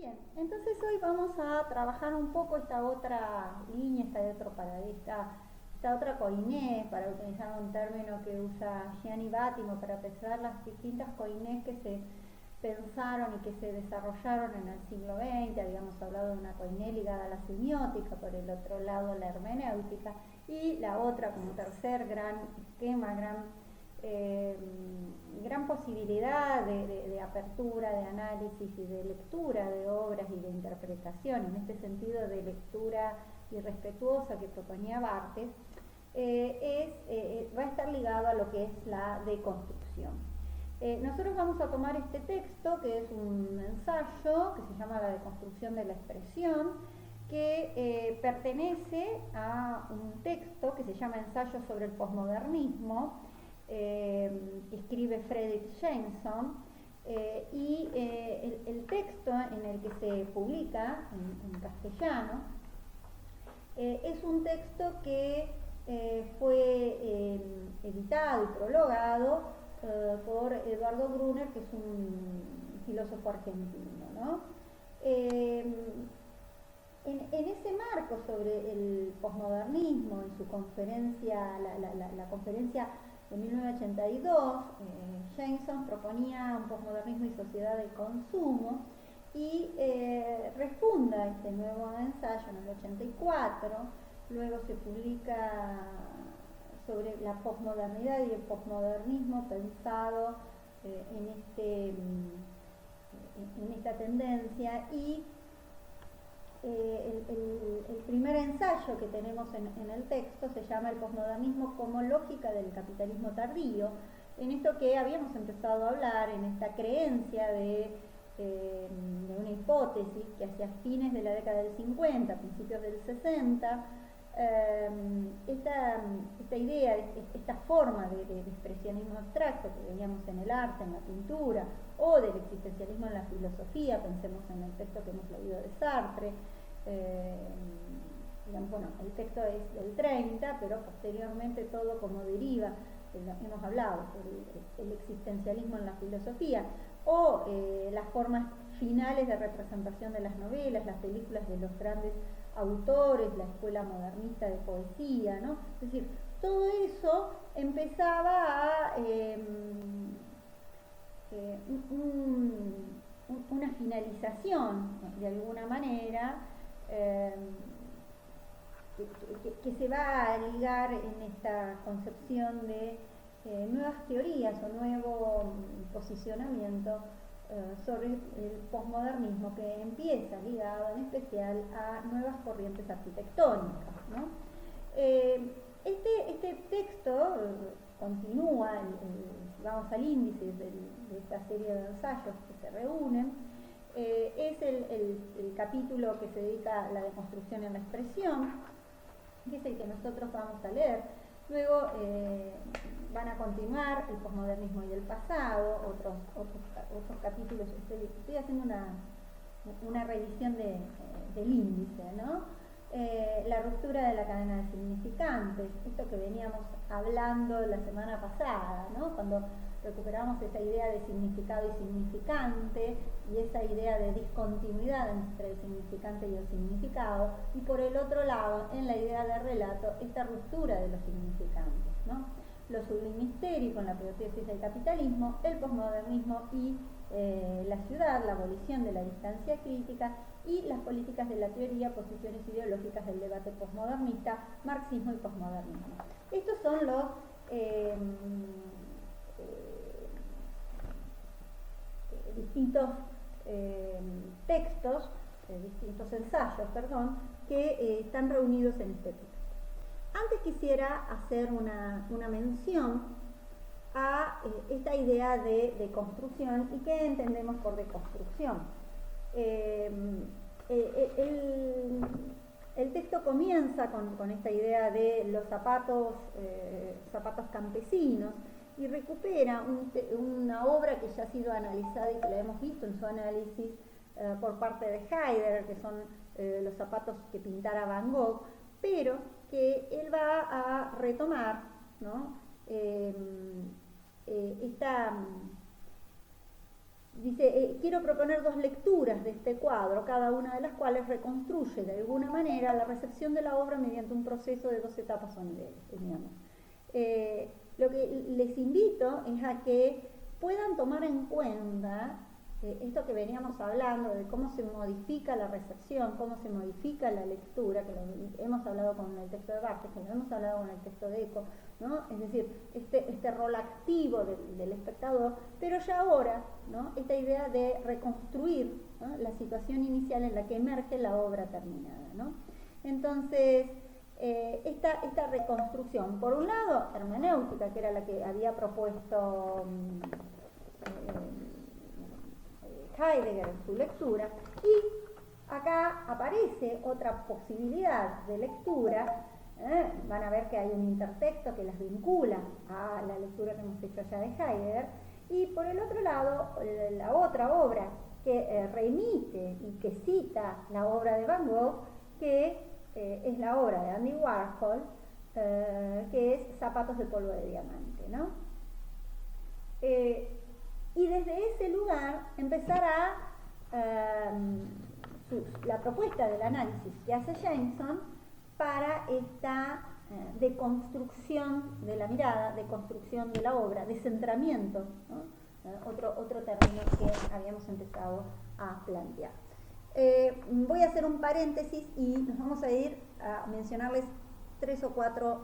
Bien, entonces hoy vamos a trabajar un poco esta otra línea, esta otra coinés, para utilizar un término que usa Gianni Battimo, para pensar las distintas coinés que se pensaron y que se desarrollaron en el siglo XX. Habíamos hablado de una coiné ligada a la semiótica, por el otro lado la hermenéutica, y la otra como tercer gran esquema, gran posibilidad de apertura, de análisis y de lectura de obras y de interpretación, en este sentido de lectura irrespetuosa que proponía Barthes, va a estar ligado a lo que es la deconstrucción. Nosotros vamos a tomar este texto, que es un ensayo que se llama La deconstrucción de la expresión, que pertenece a un texto que se llama Ensayo sobre el posmodernismo, escribe Fredrik Jameson, y el texto en el que se publica en castellano es un texto que fue editado y prologado por Eduardo Brunner, que es un filósofo argentino, ¿no? En ese marco sobre el posmodernismo, en su conferencia, la conferencia de 1982, Jameson proponía un posmodernismo y sociedad del consumo, y refunda este nuevo ensayo en el 84. Luego se publica sobre la posmodernidad y el posmodernismo pensado en esta tendencia, y el primer ensayo que tenemos en el texto se llama El posmodernismo como lógica del capitalismo tardío, en esto que habíamos empezado a hablar, en esta creencia de una hipótesis que hacia fines de la década del 50, principios del 60, esta idea, esta forma de expresionismo abstracto que veíamos en el arte, en la pintura, o del existencialismo en la filosofía. Pensemos en el texto que hemos leído de Sartre. Bueno, el texto es del 30, pero posteriormente todo como deriva, hemos hablado, el existencialismo en la filosofía, o las formas finales de representación de las novelas, las películas de los grandes autores, la escuela modernista de poesía, ¿no? Es decir, todo eso empezaba a una finalización, de alguna manera, que se va a ligar en esta concepción de nuevas teorías o nuevo posicionamiento sobre el posmodernismo, que empieza ligado en especial a nuevas corrientes arquitectónicas, ¿no? Este texto continúa, vamos al índice de esta serie de ensayos que se reúnen. Es el capítulo que se dedica a la deconstrucción en la expresión, que es el que nosotros vamos a leer. Luego van a continuar el posmodernismo y el pasado, otros capítulos. Estoy haciendo una revisión del índice, ¿no? La ruptura de la cadena de significantes, esto que veníamos hablando la semana pasada, ¿no? Cuando recuperamos esa idea de significado y significante, y esa idea de discontinuidad entre el significante y el significado, y por el otro lado, en la idea de relato, esta ruptura de los significantes, ¿no? Lo sublime histérico en la protesis del capitalismo, el posmodernismo y la ciudad, la abolición de la distancia crítica y las políticas de la teoría, posiciones ideológicas del debate posmodernista, marxismo y posmodernismo. Estos son los distintos textos, distintos ensayos, perdón, que están reunidos en este texto. Antes quisiera hacer una mención a esta idea de construcción y qué entendemos por deconstrucción. El texto comienza con esta idea de los zapatos campesinos, y recupera una obra que ya ha sido analizada y que la hemos visto en su análisis por parte de Heidegger, que son los zapatos que pintara Van Gogh, pero que él va a retomar, ¿no? Dice, quiero proponer dos lecturas de este cuadro, cada una de las cuales reconstruye de alguna manera la recepción de la obra mediante un proceso de 2 etapas o niveles, digamos. Lo que les invito es a que puedan tomar en cuenta esto que veníamos hablando de cómo se modifica la recepción, cómo se modifica la lectura, que lo hemos hablado con el texto de Barthes, que lo hemos hablado con el texto de Eco, ¿no? Es decir, este rol activo del espectador, pero ya ahora, ¿no? Esta idea de reconstruir, ¿no? La situación inicial en la que emerge la obra terminada, ¿no? Entonces, esta reconstrucción, por un lado, hermenéutica, que era la que había propuesto Heidegger en su lectura, y acá aparece otra posibilidad de lectura. Van a ver que hay un intertexto que las vincula a la lectura que hemos hecho allá de Heidegger, y por el otro lado, la otra obra que remite y que cita la obra de Van Gogh, que es la obra de Andy Warhol, que es Zapatos de polvo de diamante, ¿no? Y desde ese lugar empezará la propuesta del análisis que hace Jameson para esta deconstrucción de la mirada, deconstrucción de la obra, descentramiento, ¿no? Otro término que habíamos empezado a plantear. Voy a hacer un paréntesis y nos vamos a ir a mencionarles 3 o 4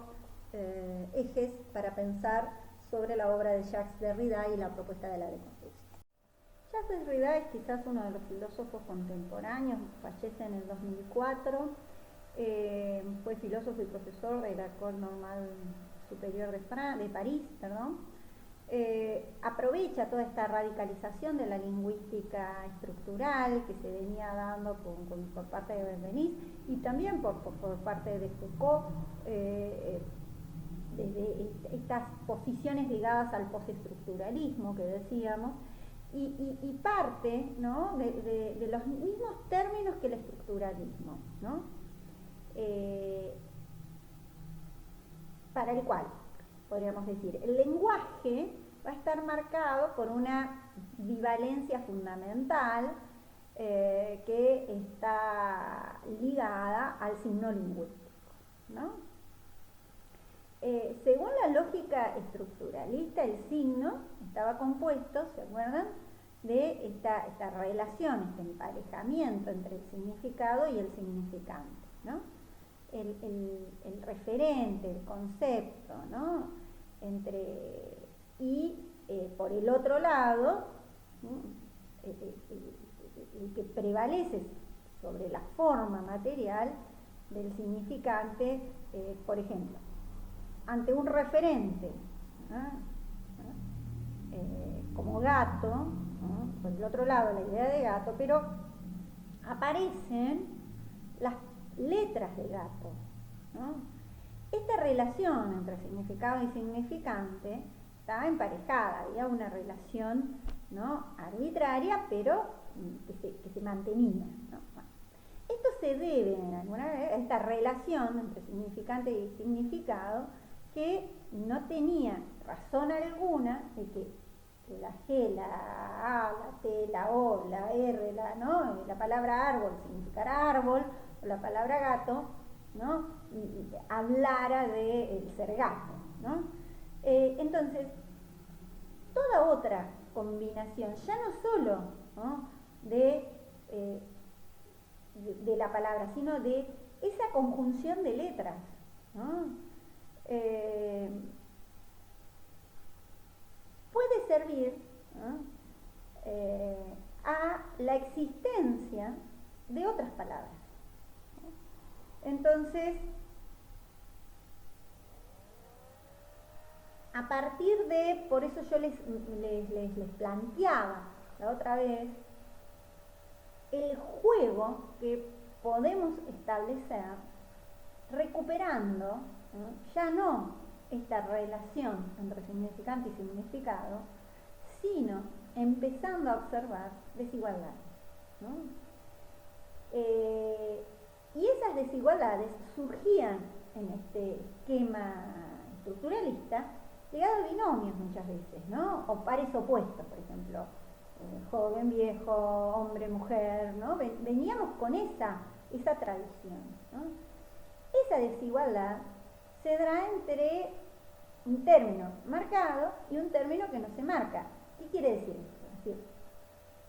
ejes para pensar sobre la obra de Jacques Derrida y la propuesta de la deconstrucción. Jacques Derrida es quizás uno de los filósofos contemporáneos, fallece en el 2004, fue filósofo y profesor de la École Normale Supérieure de París, perdón. Aprovecha toda esta radicalización de la lingüística estructural que se venía dando por parte de Benveniste y también por parte de Foucault, desde estas posiciones ligadas al postestructuralismo que decíamos, y parte, ¿no? de los mismos términos que el estructuralismo, ¿no? Para el cual, podríamos decir, el lenguaje va a estar marcado por una bivalencia fundamental que está ligada al signo lingüístico, ¿no? Según la lógica estructuralista, el signo estaba compuesto, ¿se acuerdan?, de esta relación, este emparejamiento entre el significado y el significante, ¿no? El referente, el concepto, ¿no? Y por el otro lado, el que prevalece sobre la forma material del significante, por ejemplo, ante un referente, como gato, ¿no? Por el otro lado la idea de gato, pero aparecen las letras de gato, ¿no? Esta relación entre significado y significante estaba emparejada, había una relación, ¿no?, arbitraria, pero que se mantenía, ¿no? Bueno, esto se debe en alguna vez a esta relación entre significante y significado, que no tenía razón alguna de que la G, la A, la T, la O, la R, ¿no?, la palabra árbol significara árbol, o la palabra gato, ¿no?, hablara de el ser gato, ¿no? Entonces, toda otra combinación, ya no solo, ¿no?, de la palabra, sino de esa conjunción de letras, ¿no? Puede servir, ¿no?, a la existencia de otras palabras, ¿no? Entonces, a partir de, por eso yo les planteaba la otra vez, el juego que podemos establecer recuperando, ¿no?, ya no esta relación entre significante y significado, sino empezando a observar desigualdades, ¿no? Y esas desigualdades surgían en este esquema estructuralista ligado a binomios muchas veces, ¿no?, o pares opuestos, por ejemplo. joven, viejo, hombre, mujer, ¿no? Veníamos con esa tradición, ¿no? Esa desigualdad se da entre un término marcado y un término que no se marca. ¿Qué quiere decir esto? Es decir,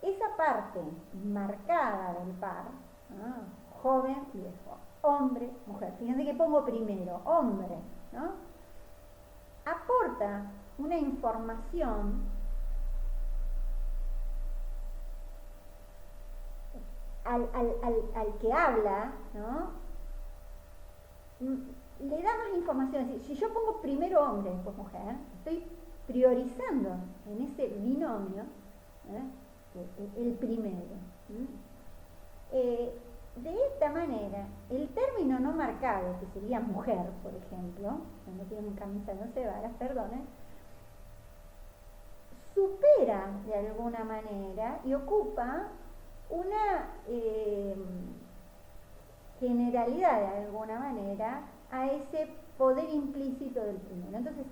esa parte marcada del par, ¿no? Joven, viejo, hombre, mujer. Fíjense que pongo primero, hombre, ¿no? Aporta una información al que habla, ¿no? Le da más información. Es decir, si yo pongo primero hombre, después mujer, estoy priorizando en ese binomio el primero. De esta manera, el término no marcado, que sería mujer, por ejemplo, no tienen camisa de 11 varas, perdonen, supera de alguna manera y ocupa una generalidad de alguna manera a ese poder implícito del primero. Entonces,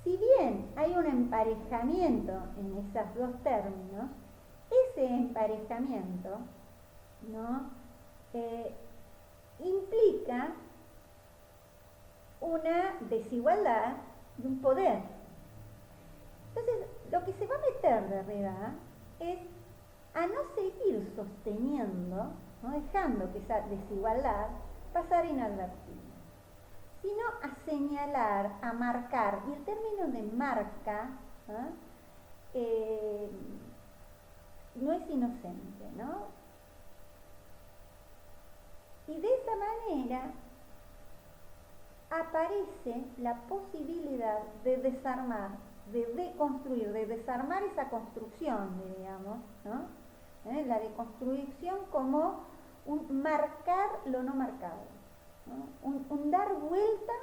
si bien hay un emparejamiento en esos dos términos, ese emparejamiento, ¿no? Implica una desigualdad de un poder. Entonces, lo que se va a meter Derrida es a no seguir sosteniendo, ¿no? Dejando que esa desigualdad pasara inadvertida, sino a señalar, a marcar, y el término de marca no es inocente, ¿no? Y de esa manera aparece la posibilidad de desarmar, de deconstruir, de desarmar esa construcción, digamos, ¿no? La deconstrucción como un marcar lo no marcado, ¿no? Un dar vuelta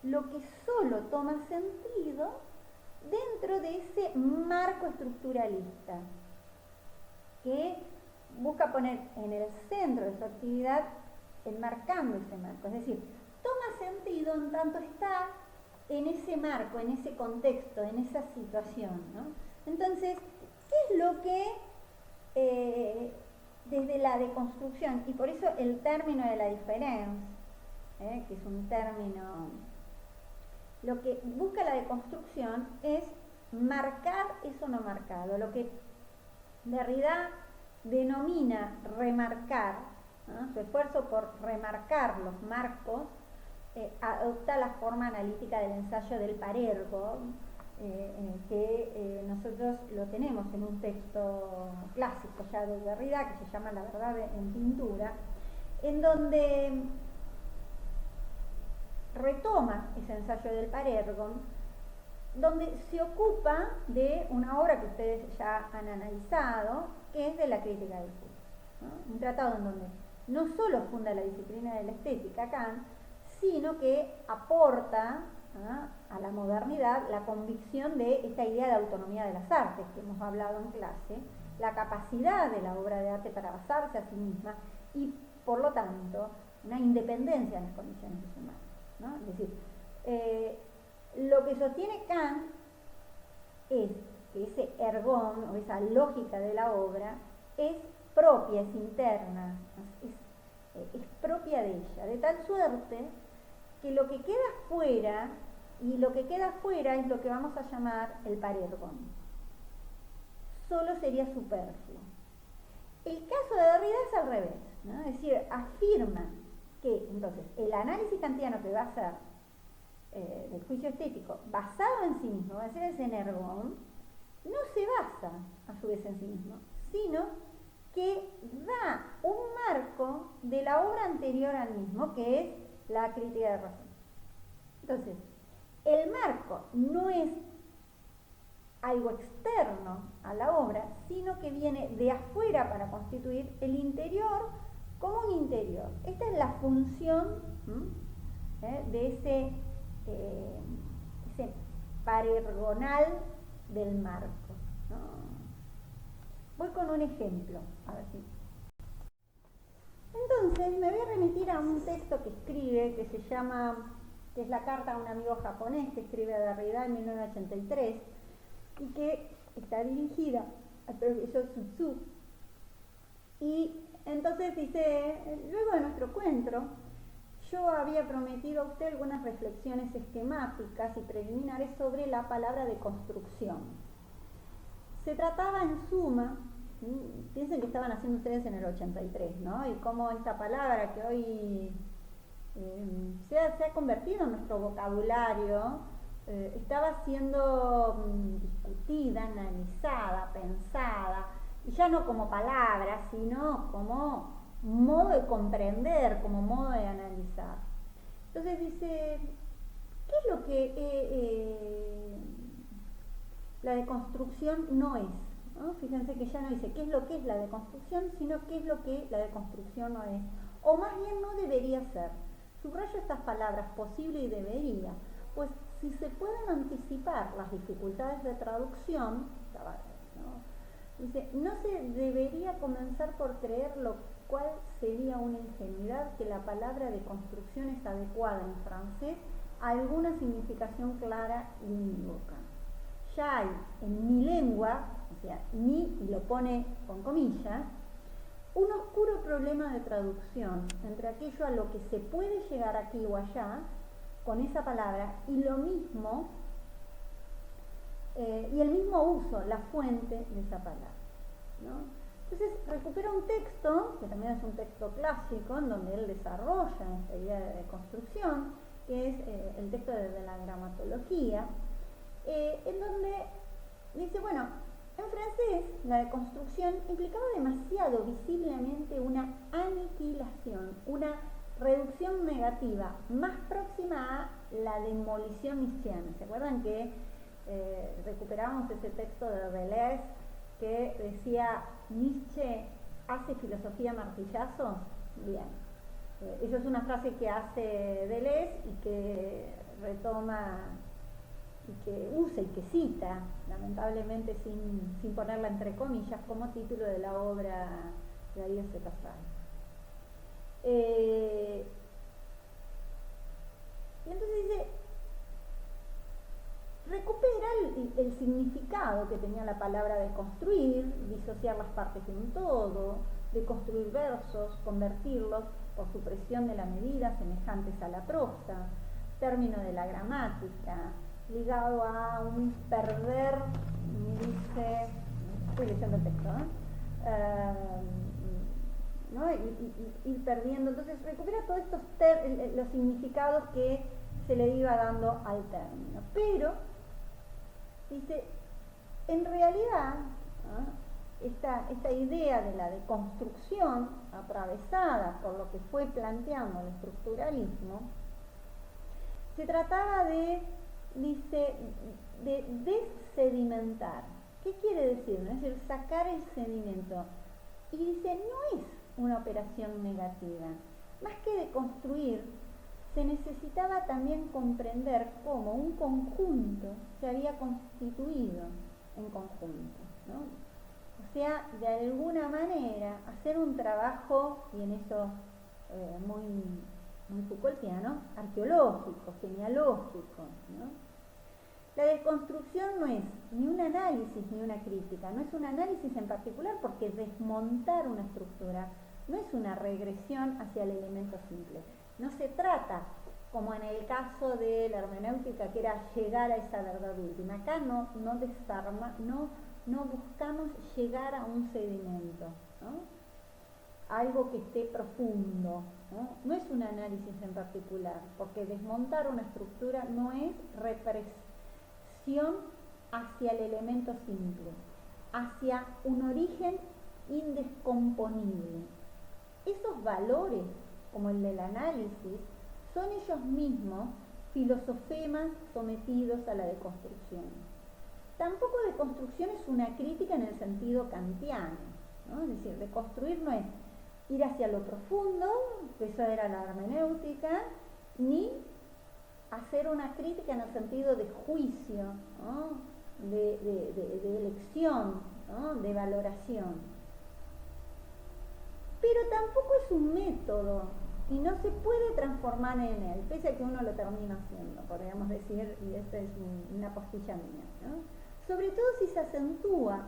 lo que solo toma sentido dentro de ese marco estructuralista que busca poner en el centro de su actividad enmarcando ese marco, es decir, toma sentido en tanto está en ese marco, en ese contexto, en esa situación, ¿no? Entonces, ¿qué es lo que desde la deconstrucción, y por eso el término de la diferencia, que es un término, lo que busca la deconstrucción es marcar eso no marcado, lo que Derrida denomina remarcar, ¿no? Su esfuerzo por remarcar los marcos adopta la forma analítica del ensayo del parergo, que nosotros lo tenemos en un texto clásico ya de Derrida que se llama La verdad en pintura, en donde retoma ese ensayo del parergo, donde se ocupa de una obra que ustedes ya han analizado, que es de la crítica del juicio, ¿no? Un tratado en donde no solo funda la disciplina de la estética Kant, sino que aporta a la modernidad la convicción de esta idea de autonomía de las artes que hemos hablado en clase, la capacidad de la obra de arte para basarse a sí misma y, por lo tanto, una independencia en las condiciones de su marco, ¿no? Es decir, lo que sostiene Kant es que ese ergón o esa lógica de la obra es propia, es interna, es propia de ella, de tal suerte que lo que queda fuera, y lo que queda fuera es lo que vamos a llamar el parergon. Solo sería superfluo. El caso de Derrida es al revés, ¿no? Es decir, afirma que entonces el análisis kantiano que va a hacer del juicio estético basado en sí mismo, va a ser ese ergón, no se basa a su vez en sí mismo, sino que da un marco de la obra anterior al mismo, que es la crítica de razón. Entonces, el marco no es algo externo a la obra, sino que viene de afuera para constituir el interior como un interior. Esta es la función de ese parergonal del marco, ¿no? Voy con un ejemplo, a ver si. Entonces me voy a remitir a un texto que escribe, que se llama, que es la carta a un amigo japonés que escribe a Derrida en 1983 y que está dirigida al profesor Suzhou. Y entonces dice, luego de nuestro encuentro, yo había prometido a usted algunas reflexiones esquemáticas y preliminares sobre la palabra deconstrucción. Se trataba en suma, piensen que estaban haciendo ustedes en el 83, ¿no? Y cómo esta palabra que hoy se ha convertido en nuestro vocabulario, estaba siendo discutida, analizada, pensada, y ya no como palabra, sino como modo de comprender, como modo de analizar. Entonces dice, ¿qué es lo que la deconstrucción no es? ¿No? Fíjense que ya no dice qué es lo que es la deconstrucción, sino qué es lo que la deconstrucción no es, o más bien no debería ser. Subrayo estas palabras, posible y debería, pues si se pueden anticipar las dificultades de traducción, ¿no? Dice, no se debería comenzar por creer, lo cual sería una ingenuidad, que la palabra deconstrucción es adecuada en francés a alguna significación clara y unívoca. Ya hay en mi lengua, o sea, mi, y lo pone con comillas, un oscuro problema de traducción entre aquello a lo que se puede llegar aquí o allá con esa palabra y lo mismo, y el mismo uso, la fuente de esa palabra, ¿no? Entonces recupera un texto, que también es un texto clásico, en donde él desarrolla esta idea de construcción, que es el texto de la gramatología, en donde dice, bueno, en francés la deconstrucción implicaba demasiado visiblemente una aniquilación, una reducción negativa, más próxima a la demolición nietzscheana. ¿Se acuerdan que recuperamos ese texto de Deleuze que decía, Nietzsche hace filosofía martillazos? Bien. Eso es una frase que hace Deleuze y que retoma y que usa y que cita, lamentablemente sin ponerla entre comillas, como título de la obra de Ariel C. Casal. Y entonces dice, recupera el significado que tenía la palabra de construir, disociar las partes de un todo, de construir versos, convertirlos por supresión de la medida semejantes a la prosa, término de la gramática, ligado a un perder, me dice, estoy leyendo el texto, ¿no? Y ir perdiendo. Entonces recupera todos estos los significados que se le iba dando al término. Pero, dice, en realidad, ¿no? esta idea de la deconstrucción, atravesada por lo que fue planteando el estructuralismo, se trataba de, dice, de desedimentar. ¿Qué quiere decir? ¿No? Es decir, sacar el sedimento. Y dice, no es una operación negativa. Más que de construir, se necesitaba también comprender cómo un conjunto se había constituido en conjunto, ¿no? O sea, de alguna manera, hacer un trabajo, y en eso muy Foucaultiano, arqueológico, genealógico, ¿no? La deconstrucción no es ni un análisis ni una crítica, no es un análisis en particular porque desmontar una estructura no es una regresión hacia el elemento simple. No se trata, como en el caso de la hermenéutica, que era llegar a esa verdad última. Acá no desarma, no buscamos llegar a un sedimento, ¿no? Algo que esté profundo, ¿no? No es un análisis en particular, porque desmontar una estructura no es represión hacia el elemento simple, hacia un origen indescomponible. Esos valores, como el del análisis, son ellos mismos filosofemas sometidos a la deconstrucción. Tampoco deconstrucción es una crítica en el sentido kantiano, ¿no? Es decir, deconstruir no es ir hacia lo profundo, que eso era la hermenéutica, ni hacer una crítica en el sentido de juicio, ¿no? de elección, ¿no? De valoración. Pero tampoco es un método y no se puede transformar en él, pese a que uno lo termina haciendo, podríamos decir, y esta es una postilla mía, ¿no? Sobre todo si se acentúa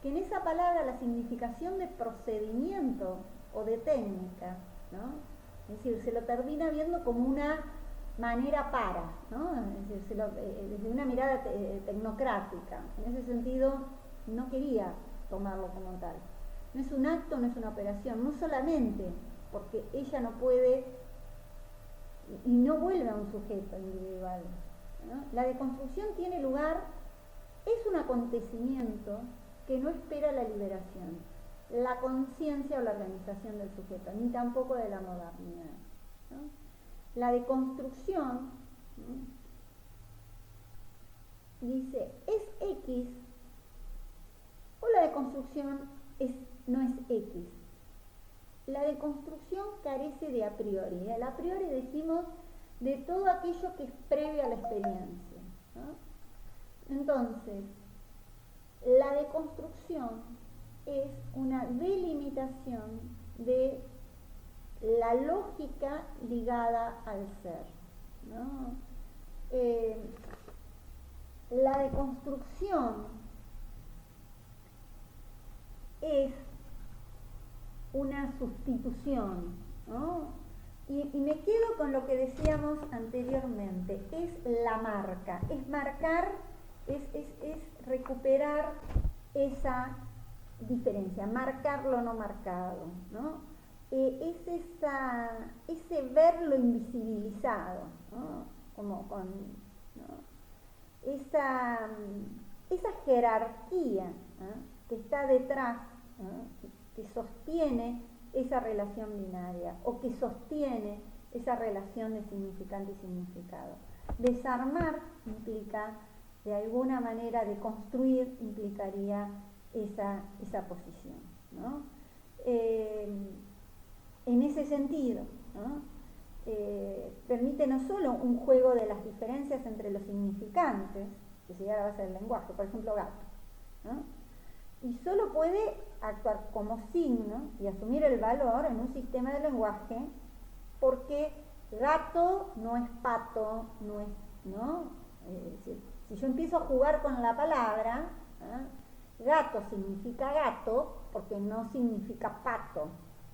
que en esa palabra la significación de procedimiento o de técnica, ¿no? Es decir, se lo termina viendo como una manera para, ¿no? Es decir, desde una mirada tecnocrática. En ese sentido, no quería tomarlo como tal. No es un acto, no es una operación, no solamente porque ella no puede y no vuelve a un sujeto individual, ¿no? La deconstrucción tiene lugar, es un acontecimiento que no espera la liberación, la conciencia o la organización del sujeto, ni tampoco de la modernidad, ¿no? La deconstrucción, ¿no? Dice, ¿es X? O la deconstrucción no es X. La deconstrucción carece de a priori. El a priori decimos de todo aquello que es previo a la experiencia, ¿no? Entonces, la deconstrucción es una delimitación de la lógica ligada al ser, ¿no? La deconstrucción es una sustitución, ¿no? Y me quedo con lo que decíamos anteriormente, es la marca, es marcar, es recuperar esa diferencia, marcar lo no marcado, ¿no? Es ese ver lo invisibilizado, ¿no? Como con, ¿no? esa jerarquía, ¿no? Que está detrás, ¿no? Que sostiene esa relación binaria o que sostiene esa relación de significante y significado. Desarmar implica, de alguna manera, de construir implicaría esa posición, ¿no? En ese sentido, ¿no? Permite no solo un juego de las diferencias entre los significantes, que sería la base del lenguaje, por ejemplo gato, ¿no? Y solo puede actuar como signo y asumir el valor en un sistema de lenguaje porque gato no es pato, no es, ¿no? Si yo empiezo a jugar con la palabra, ¿eh? Gato significa gato porque no significa pato,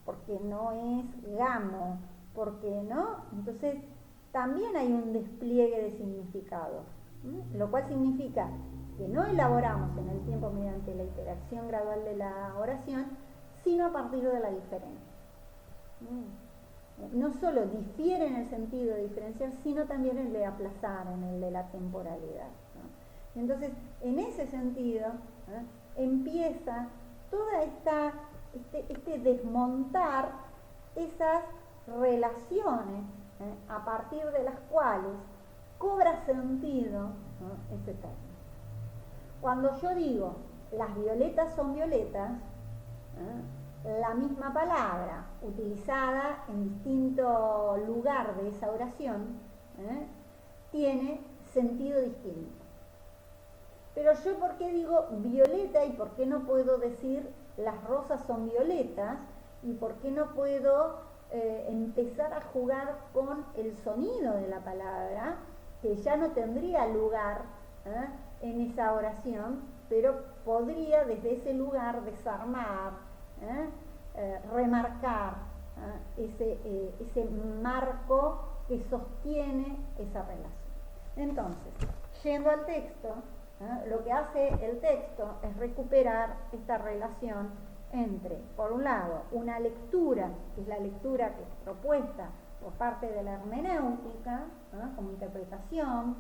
porque no es gamo, porque no, entonces también hay un despliegue de significados, lo cual significa que no elaboramos en el tiempo mediante la interacción gradual de la oración, sino a partir de la diferencia. No solo difiere en el sentido de diferenciar, sino también en el de aplazar, en el de la temporalidad, ¿no? Entonces, en ese sentido, empieza toda este desmontar esas relaciones, a partir de las cuales cobra sentido, ¿no? Ese término. Cuando yo digo las violetas son violetas, la misma palabra utilizada en distinto lugar de esa oración tiene sentido distinto. Pero yo, ¿por qué digo violeta y por qué no puedo decir las rosas son violetas? ¿Y por qué no puedo empezar a jugar con el sonido de la palabra, que ya no tendría lugar en esa oración, pero podría desde ese lugar desarmar, remarcar ese marco que sostiene esa relación? Entonces, yendo al texto, lo que hace el texto es recuperar esta relación entre, por un lado, una lectura, que es la lectura que es propuesta por parte de la hermenéutica, como interpretación,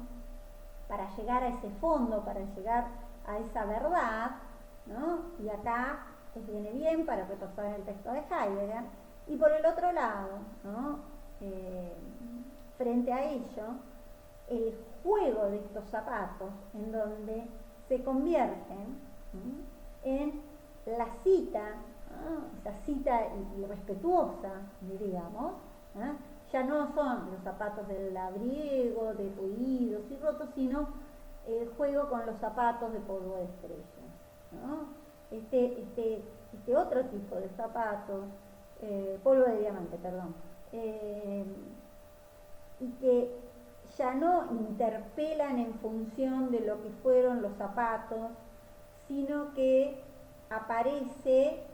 para llegar a ese fondo, para llegar a esa verdad, ¿no? Y acá viene bien para repasar el texto de Heidegger. Y por el otro lado, ¿no? Frente a ello, el juego de estos zapatos, en donde se convierten en la cita, esa cita irrespetuosa, diríamos, ya no son los zapatos del labriego, depollidos y rotos, sino el juego con los zapatos de polvo de estrellas, ¿no? Este otro tipo de zapatos, polvo de diamante, perdón, y que ya no interpelan en función de lo que fueron los zapatos, sino que aparece,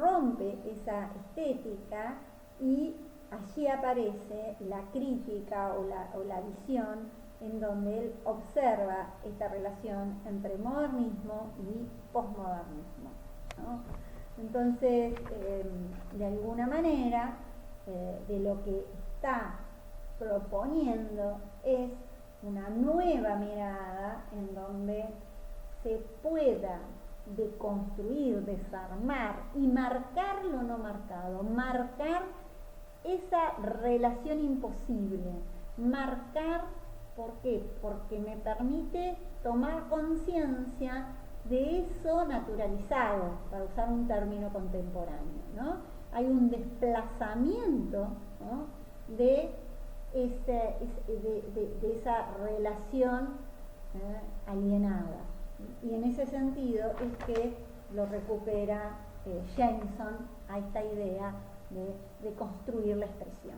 rompe esa estética y allí aparece la crítica o la visión en donde él observa esta relación entre modernismo y posmodernismo, ¿no? Entonces, de alguna manera, de lo que está proponiendo es una nueva mirada en donde se pueda deconstruir, desarmar y marcar lo no marcado, marcar esa relación imposible, marcar, ¿por qué? Porque me permite tomar conciencia de eso naturalizado, para usar un término contemporáneo, ¿no? Hay un desplazamiento, ¿no?, de esa relación alienada. Y en ese sentido es que lo recupera Jameson a esta idea de construir la expresión.